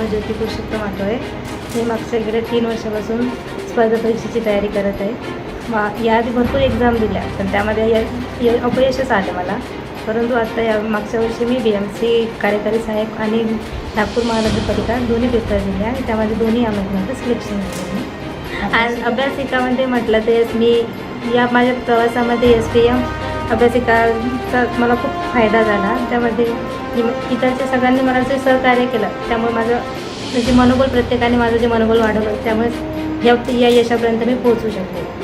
नाव ज्योती पुरुषोत्तम आठवळे. मी मागच्या गेल्या 3 वर्षापासून स्पर्धा परीक्षेची तयारी करत आहे. याआधी भरपूर एक्झाम दिल्या, पण त्यामध्ये अपयशच आलं मला. परंतु आता मागच्या वर्षी मी BMC कार्यकारी सहाय्यक आणि नागपूर महानगरपालिका दोन्ही पेपर दिले आणि त्यामध्ये दोन्ही यामध्ये सिलेक्शन झालं. आणि अभ्यासिकामध्ये म्हटलं तर मी माझ्या प्रवासामध्ये SPM अभ्यासिकाचा मला खूप फायदा झाला. त्यामध्ये इतरच्या सगळ्यांनी मला जे सहकार्य केलं, त्यामुळे माझं मनोबल प्रत्येकाने माझं जे मनोबल वाढवलं, त्यामुळे या यशापर्यंत मी पोहोचू शकते.